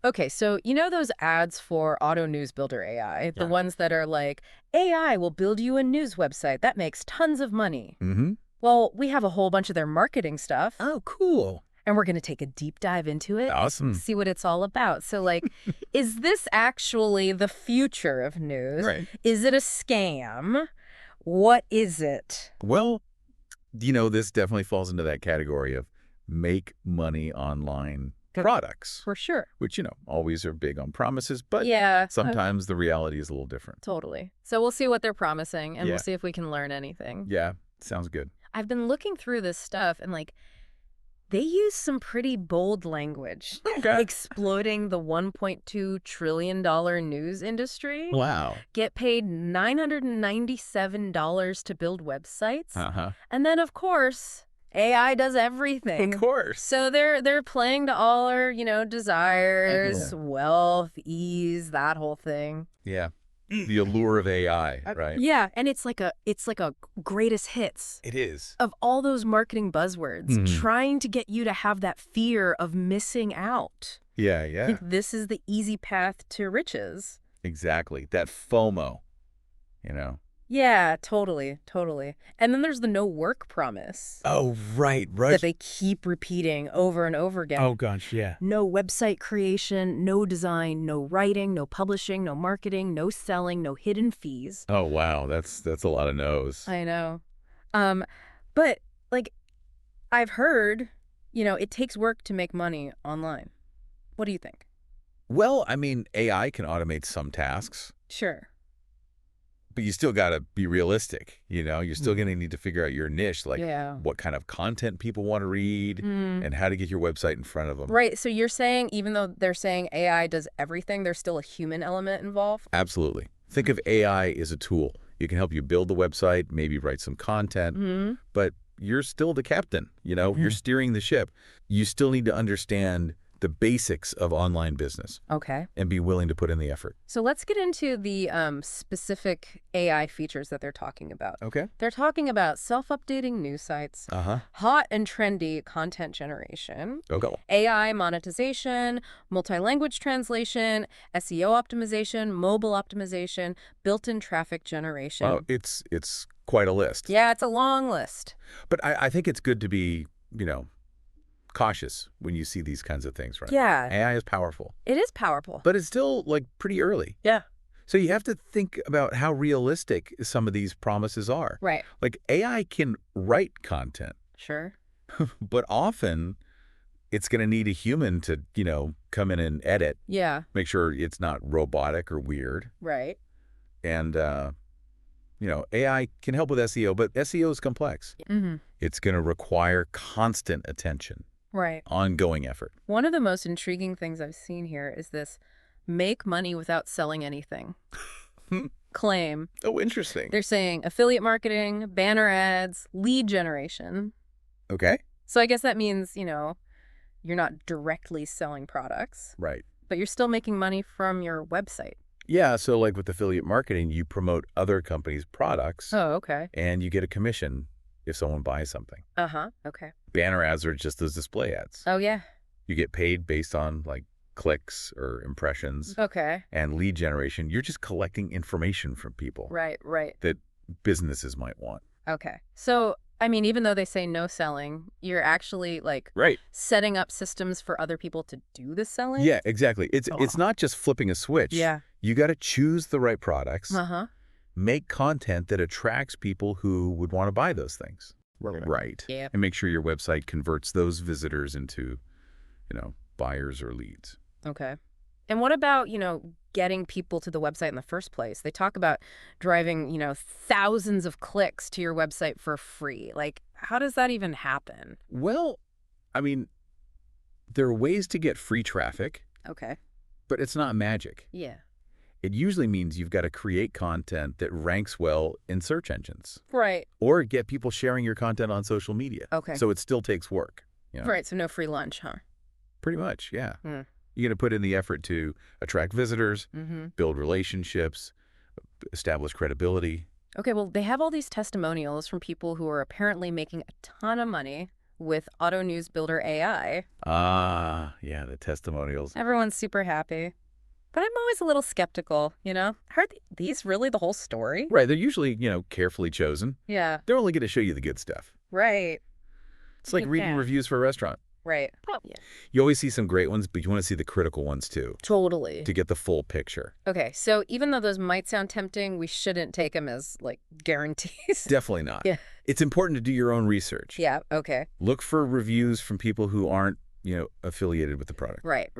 Okay, so you know those ads for AutoNewsBuilder AI, the Yeah. ones that are like, AI will build you a news website that makes tons of money. Mm-hmm. Well, we have a whole bunch of their marketing stuff, Oh, cool. and we're going to take a deep dive into it, Awesome. see what it's all about. So, like, is this actually the future of news? Right. Is it a scam? What is it? Well, this definitely falls into that category of make money online products, For sure. which, always are big on promises, but Yeah, sometimes the reality is a little different. totally. So we'll see what they're promising, and we'll Yeah. see if we can learn anything. Yeah. Sounds good. I've been looking through this stuff, and, like, they use some pretty bold language, Okay. exploiting the $1.2 trillion news industry, Wow. get paid $997 to build websites, Uh-huh. and then, of course, AI does everything. Of course. So they're playing to all our, desires, wealth, ease, that whole thing. Yeah. The allure of AI, right? Yeah, and it's like a greatest hits It is. of all those marketing buzzwords, Mhm. trying to get you to have that fear of missing out. Yeah, yeah. Think this is the easy path to riches. Exactly. That FOMO, you know. Yeah, totally. And then there's the no work promise Oh, right. that they keep repeating over and over again. Oh, gosh, yeah. No website creation, no design, no writing, no publishing, no marketing, no selling, no hidden fees. Oh, wow. That's a lot of no's. I know. But, like, I've heard, it takes work to make money online. What do you think? Well, I mean, AI can automate some tasks, Sure. but you still got to be realistic. You're still going to need to figure out your niche, like Yeah. what kind of content people want to read and how to get your website in front of them. Right. So you're saying even though they're saying AI does everything, there's still a human element involved? Absolutely. Think of AI as a tool. It can help you build the website, maybe write some content, but you're still the captain. You're steering the ship. You still need to understand the basics of online business Okay. and be willing to put in the effort. So let's get into the specific AI features that they're talking about. Okay. They're talking about self-updating news sites, Uh-huh. hot and trendy content generation, Okay. AI monetization, multi-language translation, SEO optimization, mobile optimization, built-in traffic generation. Well, it's quite a list. Yeah, it's a long list. But I think it's good to be, cautious when you see these kinds of things, right? Yeah, AI is powerful, it is powerful. but it's still pretty early. Yeah. So you have to think about how realistic some of these promises are. Right. Like AI can write content, Sure. but often it's going to need a human to, come in and edit, Yeah. make sure it's not robotic or weird. Right. And, AI can help with SEO, but SEO is complex. Mm-hmm. It's going to require constant attention, Right. ongoing effort. One of the most intriguing things I've seen here is this make money without selling anything claim. Oh, interesting. They're saying affiliate marketing, banner ads, lead generation. Okay. So I guess that means, you're not directly selling products, Right. but you're still making money from your website. Yeah, so like with affiliate marketing, you promote other companies' products Oh, okay. and you get a commission if someone buys something. Uh-huh. Okay. Banner ads are just those display ads. Oh, yeah. You get paid based on clicks or impressions. Okay. And lead generation, you're just collecting information from people Right. that businesses might want. Okay. So, I mean, even though they say no selling, you're actually Right. setting up systems for other people to do the selling? Yeah, exactly. It's not just flipping a switch. Yeah. You got to choose the right products, Uh-huh. make content that attracts people who would want to buy those things. Right. Yeah. And make sure your website converts those visitors into, buyers or leads. Okay. And what about, getting people to the website in the first place? They talk about driving, thousands of clicks to your website for free. Like, how does that even happen? Well, I mean, there are ways to get free traffic, Okay. but it's not magic. Yeah. It usually means you've got to create content that ranks well in search engines Right. or get people sharing your content on social media. Okay. So it still takes work. Right. So no free lunch, huh? Pretty much, yeah. Hmm. You're going to put in the effort to attract visitors, Mm-hmm. build relationships, establish credibility. Okay. Well, they have all these testimonials from people who are apparently making a ton of money with AutoNewsBuilder AI. Ah, yeah, the testimonials. Everyone's super happy. But I'm always a little skeptical, Are these really the whole story? Right, they're usually, carefully chosen. Yeah, They're only going to show you the good stuff. right. It's like reading Yeah. reviews for a restaurant. Right. Yeah. You always see some great ones, but you want to see the critical ones too, Totally. to get the full picture. Okay, so even though those might sound tempting, we shouldn't take them as, guarantees. Definitely not. Yeah. It's important to do your own research. Yeah, okay. Look for reviews from people who aren't, affiliated with the product. Right.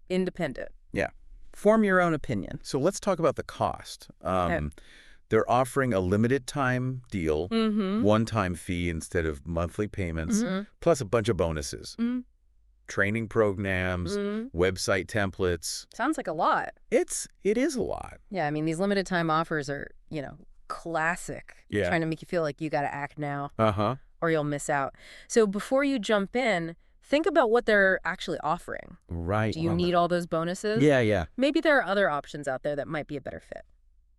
Independent. Yeah. Form your own opinion. So let's talk about the cost. They're offering a limited time deal, one-time fee instead of monthly payments, plus a bunch of bonuses. Training programs, website templates. Sounds like a lot. It is a lot. Yeah, I mean, these limited time offers are, classic. Yeah. Trying to make you feel like you got to act now Uh-huh. or you'll miss out. So before you jump in, think about what they're actually offering. Right. Do you need all those bonuses? Yeah. Maybe there are other options out there that might be a better fit.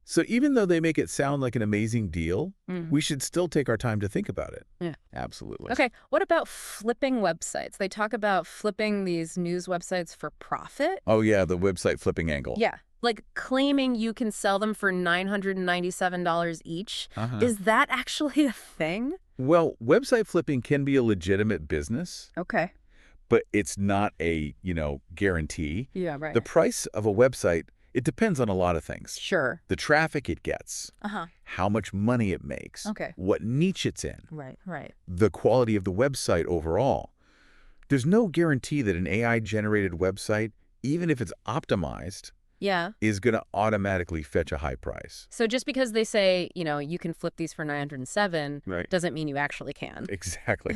So even though they make it sound like an amazing deal, Mhm. we should still take our time to think about it. Yeah. Absolutely. Okay, what about flipping websites? They talk about flipping these news websites for profit. Oh, yeah, the website flipping angle. Yeah, like claiming you can sell them for $997 each. Uh-huh. Is that actually a thing? Well, website flipping can be a legitimate business, Okay. but it's not a, guarantee. Yeah, right. The price of a website, it depends on a lot of things. Sure. The traffic it gets, Uh-huh. how much money it makes, Okay. what niche it's in, Right. the quality of the website overall. There's no guarantee that an AI-generated website, even if it's optimized, Yeah. is going to automatically fetch a high price. So just because they say, you can flip these for 907 Right. doesn't mean you actually can. Exactly.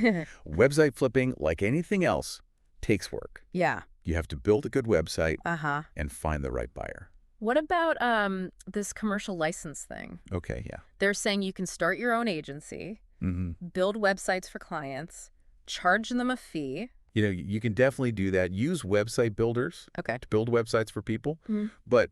Website flipping, like anything else, takes work. Yeah. You have to build a good website Uh-huh. and find the right buyer. What about this commercial license thing? Okay, yeah. They're saying you can start your own agency, Mm-hmm. build websites for clients, charge them a fee. You can definitely do that. Use website builders Okay. to build websites for people. Mhm. But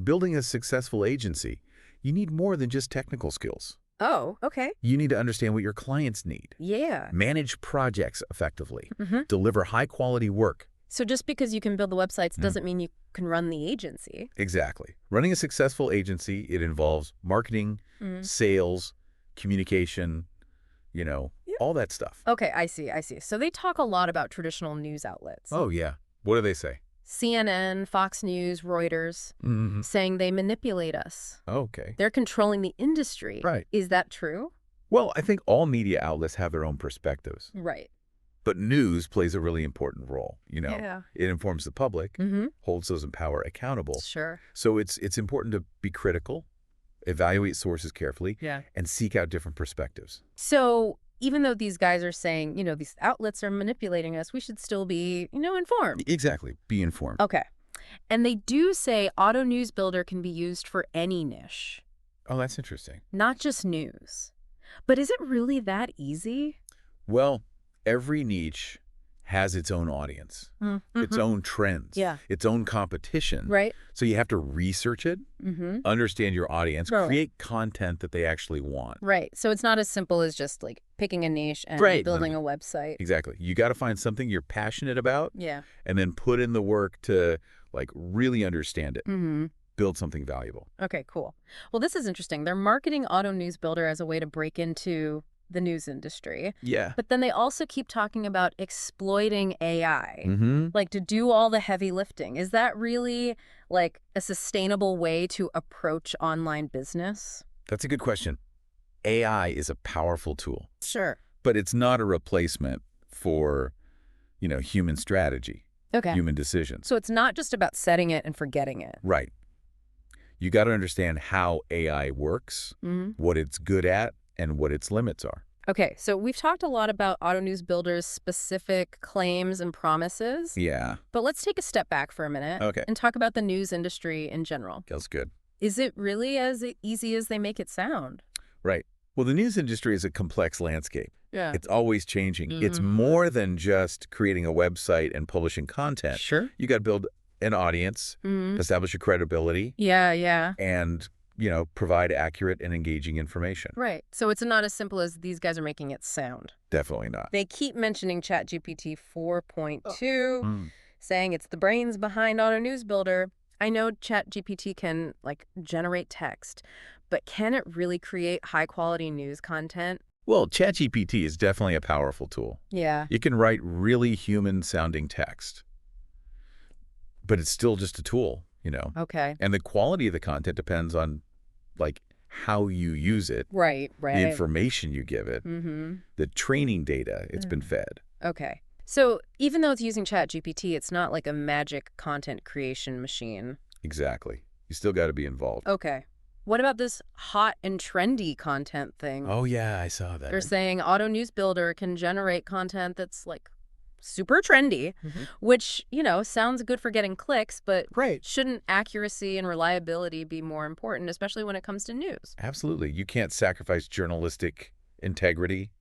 building a successful agency, you need more than just technical skills. Oh, okay. You need to understand what your clients need, Yeah. manage projects effectively, Mm-hmm. deliver high-quality work. So just because you can build the websites doesn't mean you can run the agency. Exactly. Running a successful agency, it involves marketing, sales, communication, all that stuff. Okay, I see. So they talk a lot about traditional news outlets. Oh, yeah. What do they say? CNN, Fox News, Reuters, Mm-hmm. saying they manipulate us. Okay. They're controlling the industry. Right. Is that true? Well, I think all media outlets have their own perspectives. Right. But news plays a really important role. Yeah. It informs the public, Mm-hmm. holds those in power accountable. Sure. So it's important to be critical, evaluate sources carefully, Yeah. and seek out different perspectives. So even though these guys are saying, these outlets are manipulating us, we should still be, informed. Exactly. Be informed. Okay. And they do say AutoNewsBuilder can be used for any niche, Oh, that's interesting. not just news. But is it really that easy? Well, every niche has its own audience, its own trends, Yeah. its own competition. Right. So you have to research it, Mm-hmm. understand your audience, Right. create content that they actually want. Right. So it's not as simple as just picking a niche and Right. building a website. Exactly. You got to find something you're passionate about Yeah. and then put in the work to really understand it, Mm-hmm. build something valuable. Okay, cool. Well, this is interesting. They're marketing AutoNewsBuilder as a way to break into the news industry. Yeah. But then they also keep talking about exploiting AI, Mm-hmm. to do all the heavy lifting. Is that really a sustainable way to approach online business? That's a good question. AI is a powerful tool, Sure. but it's not a replacement for, human strategy, Okay. human decisions. So it's not just about setting it and forgetting it. Right. You got to understand how AI works, Mm-hmm. what it's good at, and what its limits are. Okay, so we've talked a lot about AutoNewsBuilder's specific claims and promises, Yeah. but let's take a step back for a minute Okay. and talk about the news industry in general. That's good. Is it really as easy as they make it sound? Right. Well, the news industry is a complex landscape. Yeah. It's always changing. It's more than just creating a website and publishing content. Sure. You got to build an audience, Mm-hmm. establish your credibility, Yeah. and provide accurate and engaging information. Right. So it's not as simple as these guys are making it sound. Definitely not. They keep mentioning ChatGPT 4.2, Mm. saying it's the brains behind AutoNewsBuilder. I know ChatGPT can, generate text, but can it really create high-quality news content? Well, ChatGPT is definitely a powerful tool. Yeah. It can write really human-sounding text, but it's still just a tool. Okay. And the quality of the content depends on, how you use it, Right. the information you give it, Mm-hmm. the training data it's been fed. Okay. So even though it's using ChatGPT, it's not like a magic content creation machine. Exactly. You still got to be involved. Okay. What about this hot and trendy content thing? Oh, yeah, I saw that. They're saying AutoNewsBuilder can generate content that's super trendy, which, sounds good for getting clicks, but Right. shouldn't accuracy and reliability be more important, especially when it comes to news? Absolutely. You can't sacrifice journalistic integrity,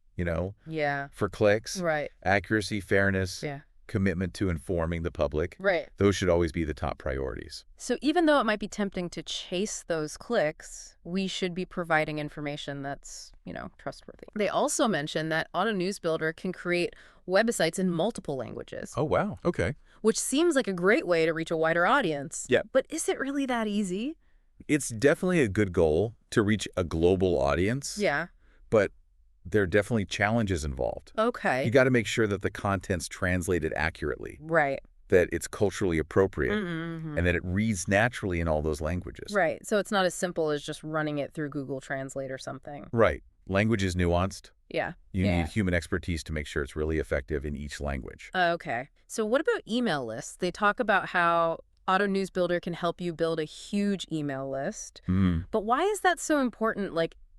Yeah. for clicks. Right. Accuracy, fairness, Yeah. commitment to informing the public. Right. Those should always be the top priorities. So even though it might be tempting to chase those clicks, we should be providing information that's, trustworthy. They also mention that AutoNewsBuilder can create websites in multiple languages, Oh, wow. Okay. which seems like a great way to reach a wider audience. Yeah. But is it really that easy? It's definitely a good goal to reach a global audience. Yeah. But there are definitely challenges involved. Okay. You got to make sure that the content's translated accurately, Right. that it's culturally appropriate, Mm-hmm. and that it reads naturally in all those languages. Right. So it's not as simple as just running it through Google Translate or something. Right. Language is nuanced. Yeah. You Yeah. need human expertise to make sure it's really effective in each language. Okay. So what about email lists? They talk about how AutoNewsBuilder can help you build a huge email list. But why is that so important,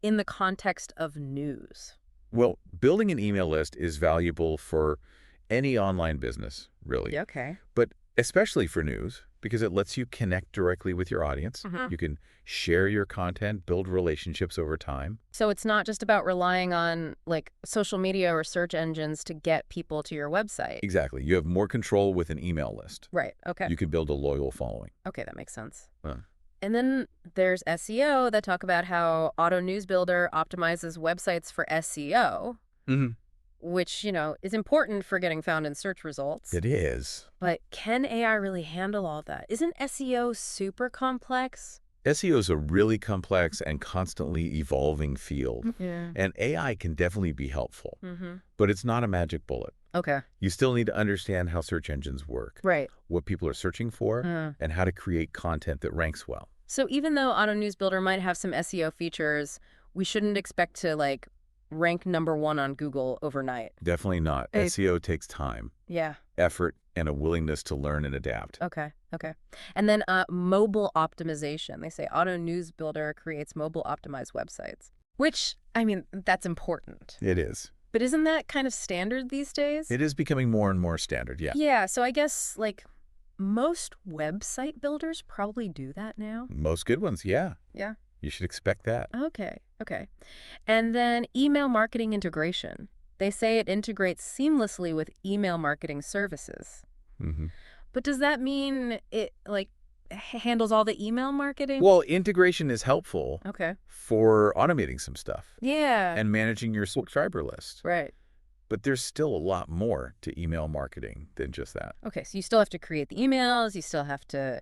in the context of news? Well, building an email list is valuable for any online business, really. Yeah, okay. But especially for news, because it lets you connect directly with your audience. Mhm. You can share your content, build relationships over time. So it's not just about relying on, social media or search engines to get people to your website. Exactly. You have more control with an email list. Right. Okay. You can build a loyal following. Okay, that makes sense. Huh. And then there's SEO that talk about how AutoNewsBuilder optimizes websites for SEO, Mm-hmm. which, is important for getting found in search results. It is. But can AI really handle all that? Isn't SEO super complex? SEO is a really complex and constantly evolving field. Yeah. And AI can definitely be helpful, Mm-hmm. but it's not a magic bullet. Okay. You still need to understand how search engines work, Right. what people are searching for, and how to create content that ranks well. So even though AutoNewsBuilder might have some SEO features, we shouldn't expect to, rank #1 on Google overnight. Definitely not. Hey. SEO takes time, Yeah. effort, and a willingness to learn and adapt. Okay. Okay. And then mobile optimization. They say AutoNewsBuilder creates mobile optimized websites, which, that's important. It is. But isn't that kind of standard these days? It is becoming more and more standard, yeah. Yeah. So I guess, most website builders probably do that now. Most good ones, yeah. Yeah. You should expect that. Okay. Okay. And then email marketing integration. They say it integrates seamlessly with email marketing services. Mm-hmm. But does that mean it, handles all the email marketing? Well, integration is helpful Okay. for automating some stuff Yeah. and managing your subscriber list. Right. But there's still a lot more to email marketing than just that. Okay. So you still have to create the emails. You still have to,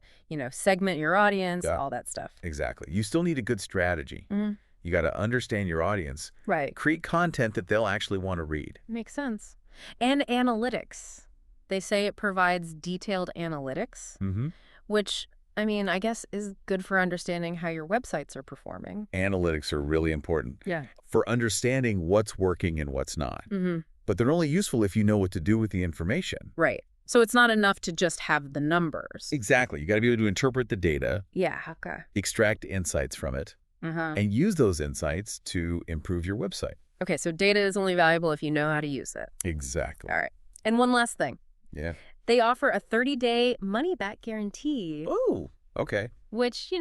segment your audience, Yeah. all that stuff. Exactly. You still need a good strategy. Mhm. You got to understand your audience. Right. Create content that they'll actually want to read. Makes sense. And analytics. They say it provides detailed analytics, Mm-hmm. which, I guess is good for understanding how your websites are performing. Analytics are really important Yeah. for understanding what's working and what's not. Mm-hmm. But they're only useful if you know what to do with the information. Right. So it's not enough to just have the numbers. Exactly. You got to be able to interpret the data, Yeah. Okay. extract insights from it, Uh-huh. and use those insights to improve your website. Okay. So data is only valuable if you know how to use it. Exactly. All right. And one last thing. Yeah. They offer a 30-day money-back guarantee, Oh, okay. which,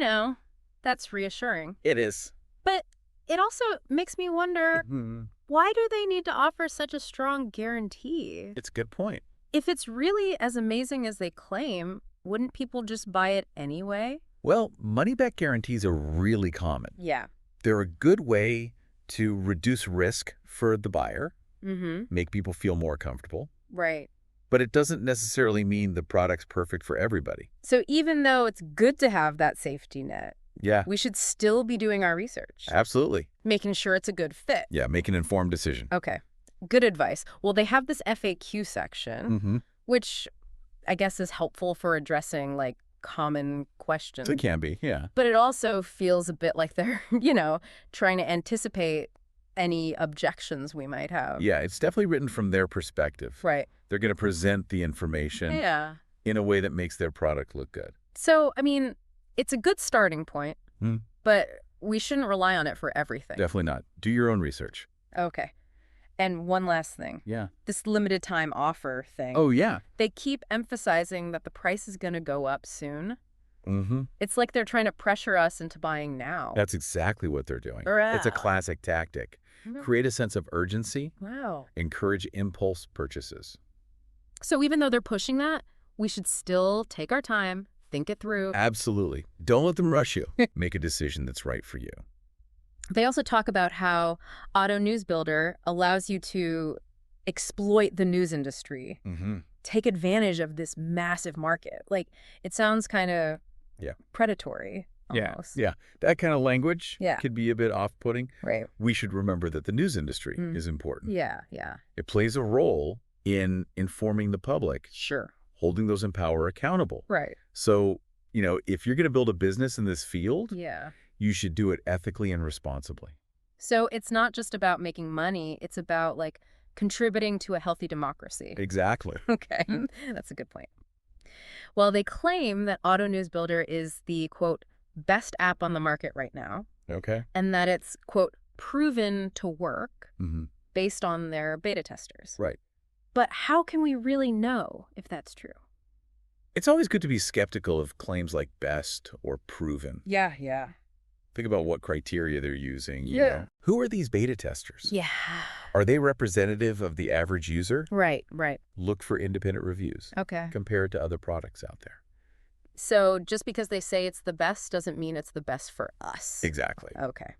that's reassuring. It is. But it also makes me wonder, why do they need to offer such a strong guarantee? It's a good point. If it's really as amazing as they claim, wouldn't people just buy it anyway? Well, money-back guarantees are really common. Yeah. They're a good way to reduce risk for the buyer, Mm-hmm. make people feel more comfortable, Right. but it doesn't necessarily mean the product's perfect for everybody. So even though it's good to have that safety net, Yeah, we should still be doing our research, absolutely. making sure it's a good fit. Yeah, make an informed decision. Okay. Good advice. Well, they have this FAQ section, Mm-hmm. which I guess is helpful for addressing like common questions. It can be, yeah. But it also feels a bit like they're, trying to anticipate any objections we might have. Yeah, it's definitely written from their perspective. Right. They're going to present the information Yeah. in a way that makes their product look good. So, I mean, it's a good starting point, Hmm. but we shouldn't rely on it for everything. Definitely not. Do your own research. Okay. And one last thing. Yeah. This limited time offer thing. Oh, yeah. They keep emphasizing that the price is going to go up soon. Mm-hmm. It's like they're trying to pressure us into buying now. That's exactly what they're doing. Hurrah. It's a classic tactic. Create a sense of urgency, Wow. encourage impulse purchases. So even though they're pushing that, we should still take our time, think it through. Absolutely. Don't let them rush you. Make a decision that's right for you. They also talk about how AutoNewsBuilder allows you to exploit the news industry, Mm-hmm. take advantage of this massive market. Like, it sounds kind of predatory almost. Yeah. That kind of language Yeah. could be a bit off-putting. Right. We should remember that the news industry Mm. is important. Yeah, yeah. It plays a role in informing the public, Sure. holding those in power accountable. Right. So, if you're going to build a business in this field, Yeah. you should do it ethically and responsibly. So it's not just about making money, it's about like contributing to a healthy democracy. Exactly. Okay, that's a good point. Well, they claim that AutoNewsBuilder is the, quote, best app on the market right now, Okay. and that it's, quote, proven to work Mm-hmm. based on their beta testers. Right. But how can we really know if that's true? It's always good to be skeptical of claims like best or proven. Yeah. Think about what criteria they're using. Yeah. Who are these beta testers? Yeah. Are they representative of the average user? Right. Look for independent reviews. Okay. Compare it to other products out there. So just because they say it's the best doesn't mean it's the best for us. Exactly. Okay.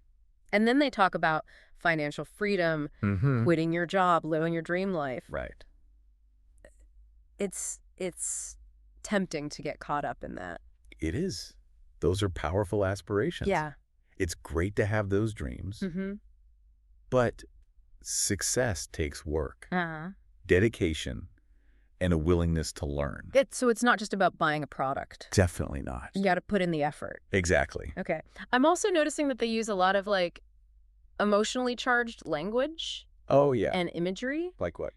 And then they talk about financial freedom, Mm-hmm. quitting your job, living your dream life. Right. It's tempting to get caught up in that. It is. Those are powerful aspirations. Yeah. It's great to have those dreams, Mm-hmm. but success takes work, Uh-huh. dedication, and a willingness to learn. So it's not just about buying a product. Definitely not. You got to put in the effort. Exactly. Okay. I'm also noticing that they use a lot of like emotionally charged language Oh, yeah. and imagery. Like what?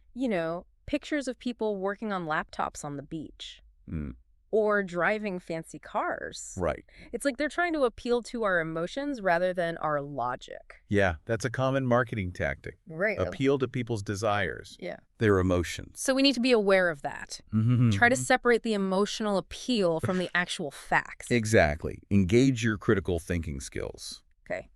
Pictures of people working on laptops on the beach Mm, or driving fancy cars. right. It's like they're trying to appeal to our emotions rather than our logic. Yeah, that's a common marketing tactic. Right. Appeal to people's desires, Yeah. their emotions. So we need to be aware of that. Mm-hmm. Try to separate the emotional appeal from the actual facts. Exactly. Engage your critical thinking skills. Okay.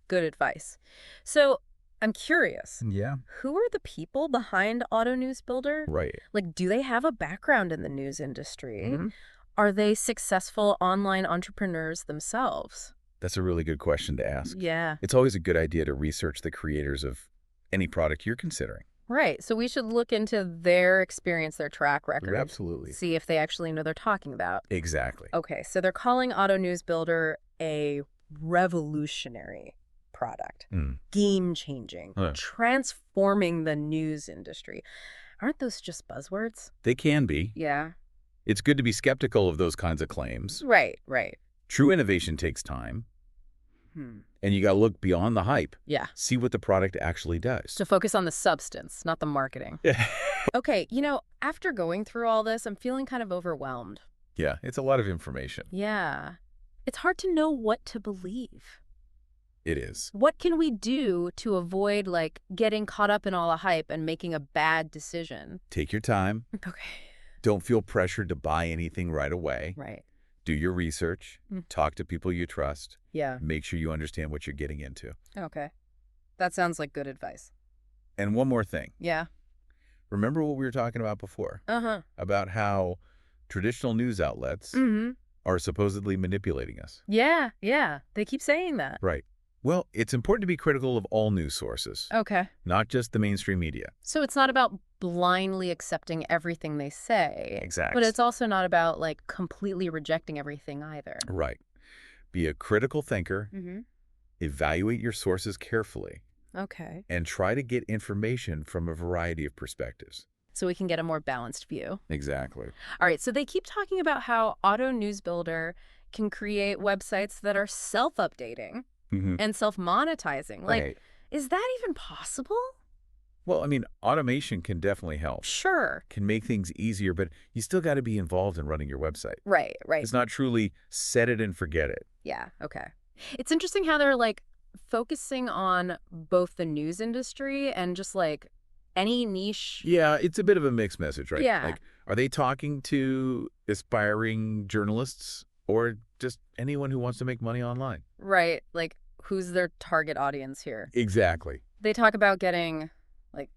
Good advice. So I'm curious, Yeah. who are the people behind AutoNewsBuilder? Right. Like, do they have a background in the news industry? Mhm. Are they successful online entrepreneurs themselves? That's a really good question to ask. Yeah. It's always a good idea to research the creators of any product you're considering. Right. So we should look into their experience, their track record. Absolutely. See if they actually know what they're talking about. Exactly. Okay. So they're calling AutoNewsBuilder a revolutionary product. Mm. Game-changing. Huh. Transforming the news industry. Aren't those just buzzwords? They can be. Yeah. It's good to be skeptical of those kinds of claims. Right. True innovation takes time, Hmm. and you got to look beyond the hype. Yeah. See what the product actually does. So focus on the substance, not the marketing. Yeah. Okay, after going through all this, I'm feeling kind of overwhelmed. Yeah, it's a lot of information. Yeah. It's hard to know what to believe. It is. What can we do to avoid, getting caught up in all the hype and making a bad decision? Take your time. Okay. Don't feel pressured to buy anything right away. Right. Do your research. Mm. Talk to people you trust. Yeah. Make sure you understand what you're getting into. Okay. That sounds like good advice. And one more thing. Yeah. Remember what we were talking about before? Uh-huh. About how traditional news outlets Mm-hmm. are supposedly manipulating us. Yeah, yeah. They keep saying that. Right. Well, it's important to be critical of all news sources, Okay. not just the mainstream media. So it's not about blindly accepting everything they say, but Exact. it's also not about, like, completely rejecting everything either. Right. Be a critical thinker, Mm-hmm. evaluate your sources carefully, Okay. and try to get information from a variety of perspectives. So we can get a more balanced view. Exactly. All right, so they keep talking about how AutoNewsBuilder can create websites that are self-updating Mm-hmm. and self-monetizing. Like, Right. is that even possible? Well, I mean, automation can definitely help, Sure. can make things easier, but you still got to be involved in running your website. Right, right. It's not truly set it and forget it. Yeah, okay. It's interesting how they're, like, focusing on both the news industry and just, like, any niche. Yeah, it's a bit of a mixed message, right? Yeah. Like, are they talking to aspiring journalists or just anyone who wants to make money online? Right, like, who's their target audience here? Exactly. They talk about getting, like,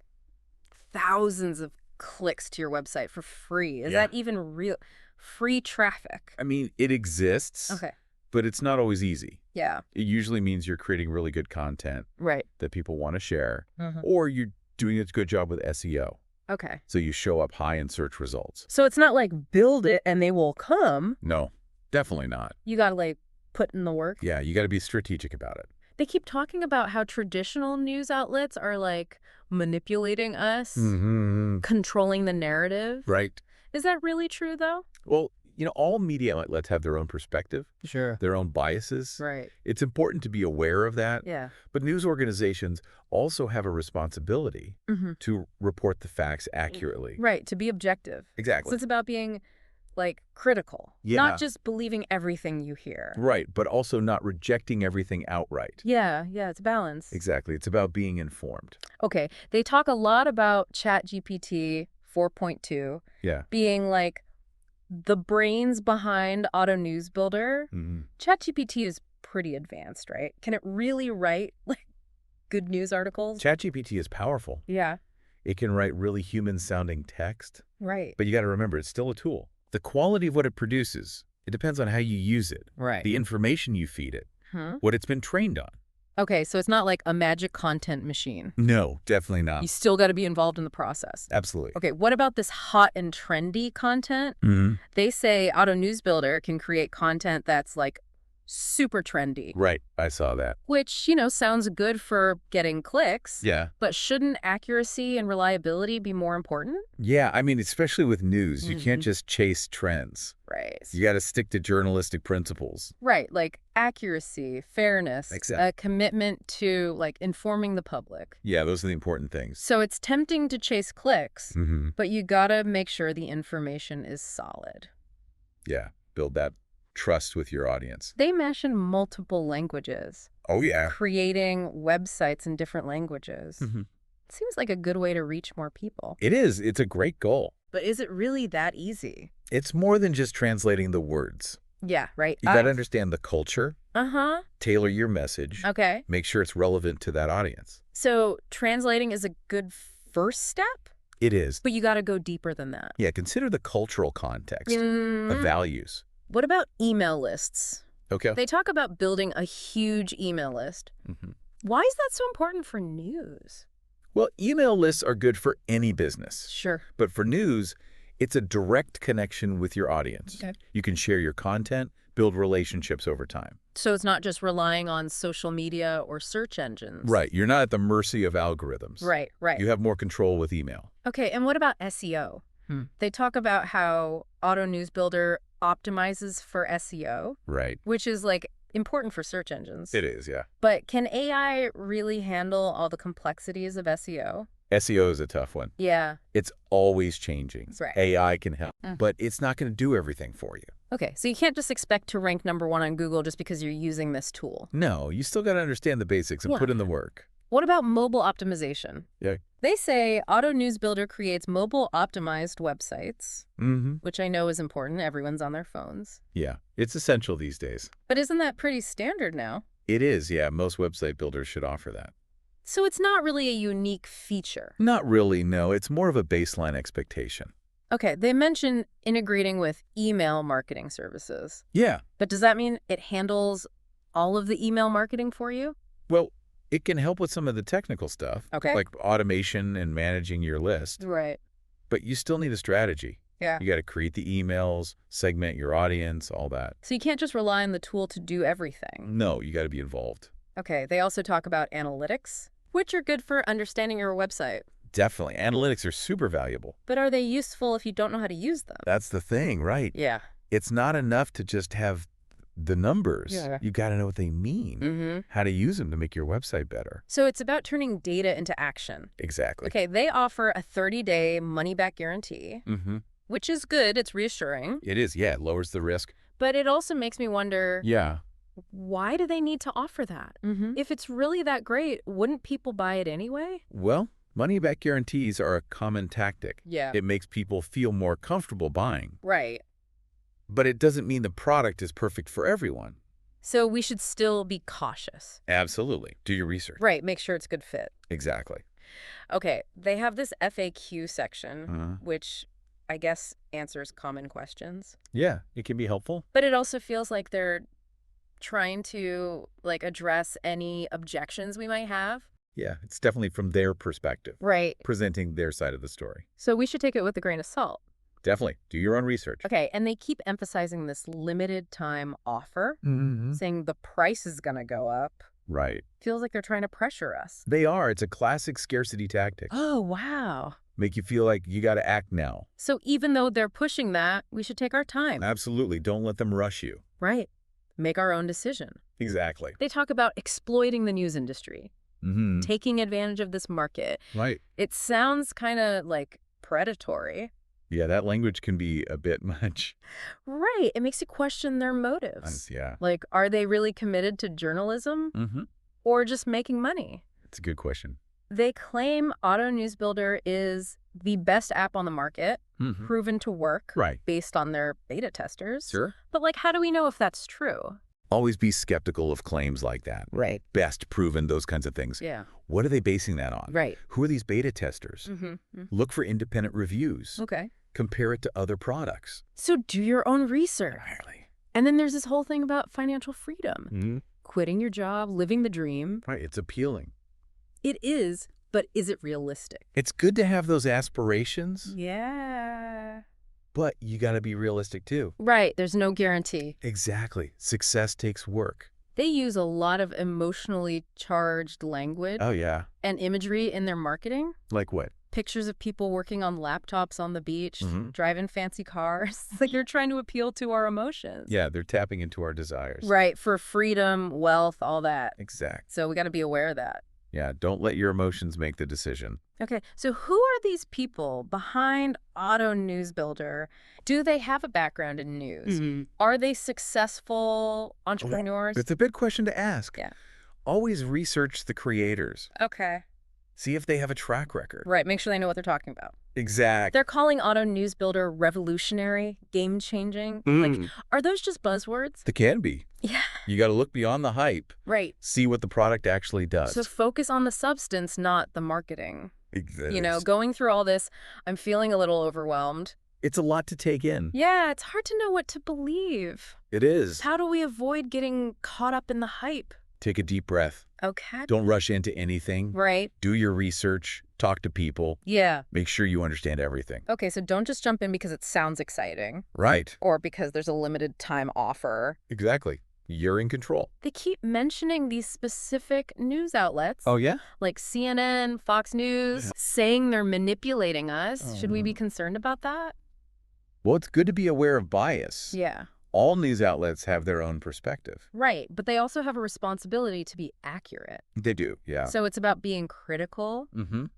thousands of clicks to your website for free. Is Yeah. that even real? Free traffic? I mean, it exists, Okay. but it's not always easy. Yeah. It usually means you're creating really good content Right. that people want to share, Mhm. or you're doing a good job with SEO. Okay. So you show up high in search results. So it's not like build it and they will come. No, definitely not. You got to, like, put in the work. Yeah, you got to be strategic about it. They keep talking about how traditional news outlets are, like, manipulating us, Mm-hmm. controlling the narrative. Right. Is that really true, though? Well, all media outlets have their own perspective, Sure. their own biases. Right. It's important to be aware of that. Yeah. But news organizations also have a responsibility Mm-hmm. to report the facts accurately. Right, to be objective. So Exactly. it's about being, like, critical, Yeah. not just believing everything you hear. Right, but also not rejecting everything outright. Yeah, it's balance. Exactly. It's about being informed. Okay, they talk a lot about ChatGPT 4.2 Yeah. being, like, the brains behind AutoNewsBuilder. Mm-hmm. ChatGPT is pretty advanced, right? Can it really write, like, good news articles? ChatGPT is powerful. Yeah, It can write really human-sounding text, right. but you got to remember, it's still a tool. The quality of what it produces, it depends on how you use it, Right. the information you feed it, Huh? what it's been trained on. Okay, so it's not like a magic content machine. No, definitely not. You still got to be involved in the process. Absolutely. Okay, what about this hot and trendy content? Mm-hmm. They say AutoNewsBuilder can create content that's, like, super trendy, Right. I saw that. which, sounds good for getting clicks. Yeah. But shouldn't accuracy and reliability be more important? Yeah. I mean, especially with news, you can't Mhm. just chase trends. Right. You got to stick to journalistic principles. Right, like accuracy, fairness, Exactly. a commitment to, like, informing the public. Yeah, those are the important things. So it's tempting to chase clicks, Mm-hmm. but you gotta make sure the information is solid. Yeah. Build that trust with your audience. They mention multiple languages, Oh, yeah. creating websites in different languages. Mm-hmm. Seems like a good way to reach more people. It is. It's a great goal. But is it really that easy? It's more than just translating the words. Yeah, right. You got to understand the culture, Uh-huh. tailor your message, Okay. make sure it's relevant to that audience. So translating is a good first step, It is. but you got to go deeper than that. Yeah, consider the cultural context of Mm. values. What about email lists? Okay. They talk about building a huge email list. Mm-hmm. Why is that so important for news? Well, email lists are good for any business. Sure. But for news, it's a direct connection with your audience. Okay. You can share your content, build relationships over time. So it's not just relying on social media or search engines. Right. You're not at the mercy of algorithms. Right, right. You have more control with email. Okay, and what about SEO? They talk about how AutoNewsBuilder optimizes for SEO, Right. which is, like, important for search engines. It is, yeah. But can AI really handle all the complexities of SEO? SEO is a tough one. Yeah. It's always changing. That's right. AI can help, Mhm. but it's not going to do everything for you. Okay, so you can't just expect to rank #1 on Google just because you're using this tool. No, you still got to understand the basics and Yeah. put in the work. What about mobile optimization? Yeah. They say AutoNewsBuilder creates mobile optimized websites, Mm-hmm. which I know is important. Everyone's on their phones. Yeah, it's essential these days. But isn't that pretty standard now? It is, yeah. Most website builders should offer that. So it's not really a unique feature. Not really, no. It's more of a baseline expectation. Okay, they mention integrating with email marketing services. Yeah. But does that mean it handles all of the email marketing for you? Well, it can help with some of the technical stuff, Okay. like automation and managing your list, Right. but you still need a strategy. Yeah. You got to create the emails, segment your audience, all that. So you can't just rely on the tool to do everything. No, you got to be involved. Okay, they also talk about analytics, which are good for understanding your website. Definitely. Analytics are super valuable. But are they useful if you don't know how to use them? That's the thing, right? Yeah. It's not enough to just have the numbers. Yeah. You got to know what they mean, how to use them to make your website better. So it's about turning data into action. Exactly. Okay, they offer a 30-day money-back guarantee, which is good. It's reassuring. It is. Yeah, it lowers the risk. But it also makes me wonder, Yeah. why do they need to offer that? If it's really that great, wouldn't people buy it anyway? Well, money-back guarantees are a common tactic. Yeah. It makes people feel more comfortable buying. Right. But it doesn't mean the product is perfect for everyone. So we should still be cautious. Absolutely. Do your research. Right, make sure it's a good fit. Exactly. Okay, they have this FAQ section, which I guess answers common questions. Yeah, it can be helpful. But it also feels like they're trying to address any objections we might have. Yeah, it's definitely from their perspective, Right. presenting their side of the story. So we should take it with a grain of salt. Definitely. Do your own research. Okay, and they keep emphasizing this limited time offer, saying the price is going to go up. Right. Feels like they're trying to pressure us. They are. It's a classic scarcity tactic. Oh, wow. Make you feel like you got to act now. So even though they're pushing that, we should take our time. Absolutely. Don't let them rush you. Right. Make our own decision. Exactly. They talk about exploiting the news industry, taking advantage of this market. Right. It sounds kind of predatory. Yeah, that language can be a bit much. Right. It makes you question their motives. Yeah. Are they really committed to journalism or just making money? It's a good question. They claim AutoNewsBuilder is the best app on the market, proven to work based on their beta testers. Sure. But how do we know if that's true? Always be skeptical of claims like that. Right. Best proven, those kinds of things. Yeah. What are they basing that on? Right. Who are these beta testers? Look for independent reviews. Okay. Compare it to other products. So do your own research. Entirely. And then there's this whole thing about financial freedom. Quitting your job, living the dream. Right. It's appealing. It is, but is it realistic? It's good to have those aspirations. Yeah. But you got to be realistic too. Right. There's no guarantee. Exactly. Success takes work. They use a lot of emotionally charged language Oh, yeah. and imagery in their marketing. Like what? Pictures of people working on laptops on the beach, driving fancy cars. It's like they're trying to appeal to our emotions. Yeah, they're tapping into our desires. Right. For freedom, wealth, all that. Exact. So we got to be aware of that. Yeah, don't let your emotions make the decision. Okay, so who are these people behind AutoNewsBuilder? Do they have a background in news? Are they successful entrepreneurs? It's a big question to ask. Yeah. Always research the creators. Okay. See if they have a track record. Right, make sure they know what they're talking about. Exact. They're calling AutoNewsBuilder revolutionary, game-changing. Are those just buzzwords? They can be. Yeah. You got to look beyond the hype. Right. See what the product actually does. So focus on the substance, not the marketing. Exactly. Going through all this, I'm feeling a little overwhelmed. It's a lot to take in. Yeah, it's hard to know what to believe. It is. How do we avoid getting caught up in the hype? Take a deep breath. Okay. Don't rush into anything. Right. Do your research. Talk to people. Yeah. Make sure you understand everything. Okay, so don't just jump in because it sounds exciting. Right. Or because there's a limited time offer. Exactly. You're in control. They keep mentioning these specific news outlets. Oh, yeah? Like CNN, Fox News, saying they're manipulating us. Should we be concerned about that? Well, it's good to be aware of bias. Yeah. All news outlets have their own perspective. Right, but they also have a responsibility to be accurate. They do, yeah. So it's about being critical,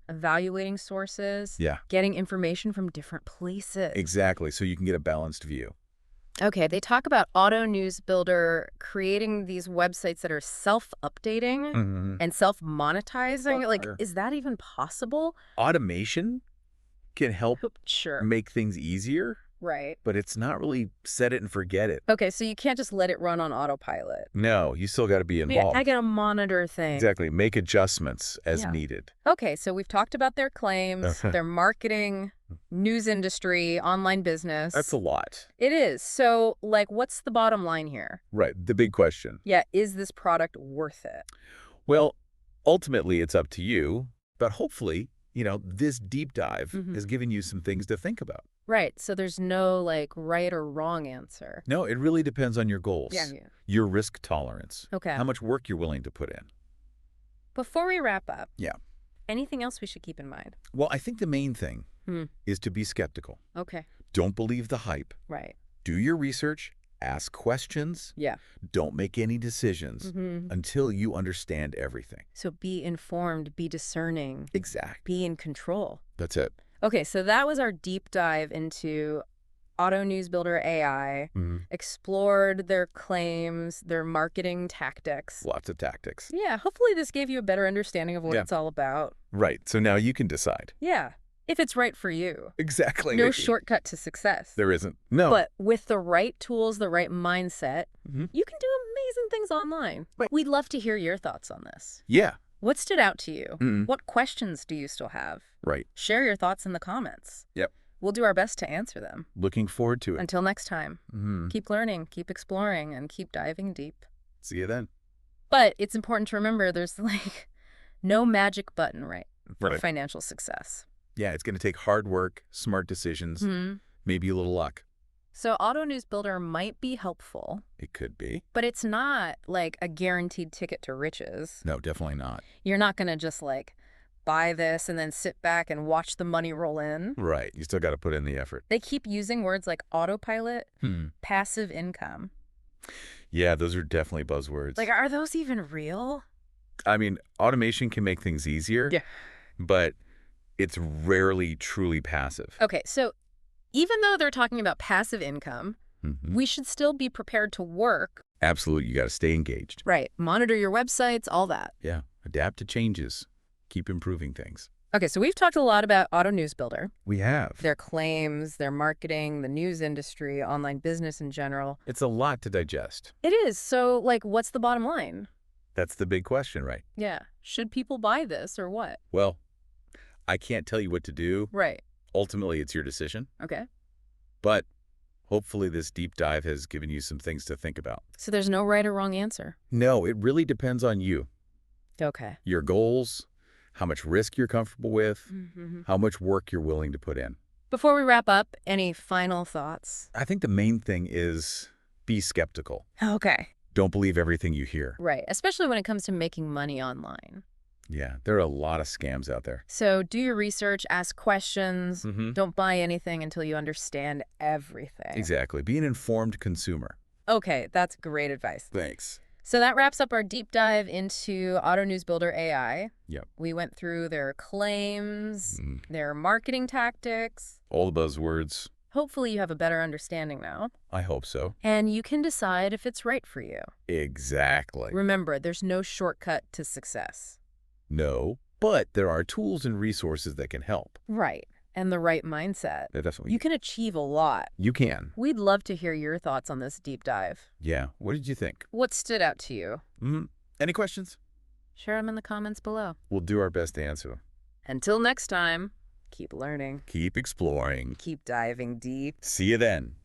evaluating sources, getting information from different places. Exactly, so you can get a balanced view. Okay, they talk about AutoNewsBuilder creating these websites that are self-updating and self-monetizing. Is that even possible? Automation can help Sure. make things easier. Right. but it's not really set it and forget it. Okay, so you can't just let it run on autopilot. No, you still got to be Yeah, I involved. gotta monitor things. Exactly. Make adjustments as Yeah. needed. Okay, so we've talked about their claims, their marketing, news industry, online business. That's a lot. It is. So, like, what's the bottom line here? Right. The big question. Yeah, is this product worth it? Well, ultimately, it's up to you, but hopefully, this deep dive has given you some things to think about. Right, so there's no, like, right or wrong answer. No, it really depends on your goals, Yeah. your risk tolerance, Okay. how much work you're willing to put in. Before we wrap up, Yeah. anything else we should keep in mind? Well, I think the main thing is to be skeptical. Okay. Don't believe the hype. Right. Do your research, ask questions. Yeah. Don't make any decisions until you understand everything. So be informed, be discerning, Exactly. be in control. That's it. Okay, so that was our deep dive into AutoNewsBuilder AI, explored their claims, their marketing tactics. Lots of tactics. Yeah, hopefully this gave you a better understanding of what Yeah. it's all about. Right. So now you can decide. Yeah, if it's right for you. Exactly. No shortcut to success. There isn't. No. But with the right tools, the right mindset, Mhm. you can do amazing things online. Right. We'd love to hear your thoughts on this. Yeah. What stood out to you? Mm-mm. What questions do you still have? Right. Share your thoughts in the comments. Yep. We'll do our best to answer them. Looking forward to it. Until next time, keep learning, keep exploring, and keep diving deep. See you then. But it's important to remember there's like no magic button, right? For Right. financial success. Yeah, it's going to take hard work, smart decisions, maybe a little luck. So AutoNewsBuilder might be helpful, It could be. but it's not like a guaranteed ticket to riches. No, definitely not. You're not going to just like buy this and then sit back and watch the money roll in. Right. You still got to put in the effort. They keep using words like autopilot, passive income. Yeah, those are definitely buzzwords. Like, are those even real? I mean, automation can make things easier. Yeah. But it's rarely truly passive. Okay, so even though they're talking about passive income, we should still be prepared to work. Absolutely. You got to stay engaged. Right. Monitor your websites, all that. Yeah. Adapt to changes. Keep improving things. Okay, so we've talked a lot about AutoNewsBuilder, We have. their claims, their marketing, the news industry, online business in general. It's a lot to digest. It is. So, like, what's the bottom line? That's the big question, right? Yeah. Should people buy this or what? Well, I can't tell you what to do. Right. Ultimately, it's your decision. Okay. But hopefully this deep dive has given you some things to think about. So there's no right or wrong answer. No, it really depends on you, Okay. your goals, how much risk you're comfortable with, how much work you're willing to put in. Before we wrap up, any final thoughts? I think the main thing is be skeptical. Okay. Don't believe everything you hear. Right. Especially when it comes to making money online. Yeah, there are a lot of scams out there. So do your research, ask questions. Mm-hmm. Don't buy anything until you understand everything. Exactly. Be an informed consumer. Okay, that's great advice. Thanks. So that wraps up our deep dive into AutoNewsBuilder AI. Yep. We went through their claims, their marketing tactics. All the buzzwords. Hopefully you have a better understanding now. I hope so. And you can decide if it's right for you. Exactly. Remember, there's no shortcut to success. No, but there are tools and resources that can help. Right. And the right mindset. Definitely. You can achieve a lot. You can. We'd love to hear your thoughts on this deep dive. Yeah. What did you think? What stood out to you? Any questions? Share them in the comments below. We'll do our best to answer them. Until next time, keep learning. Keep exploring. Keep diving deep. See you then.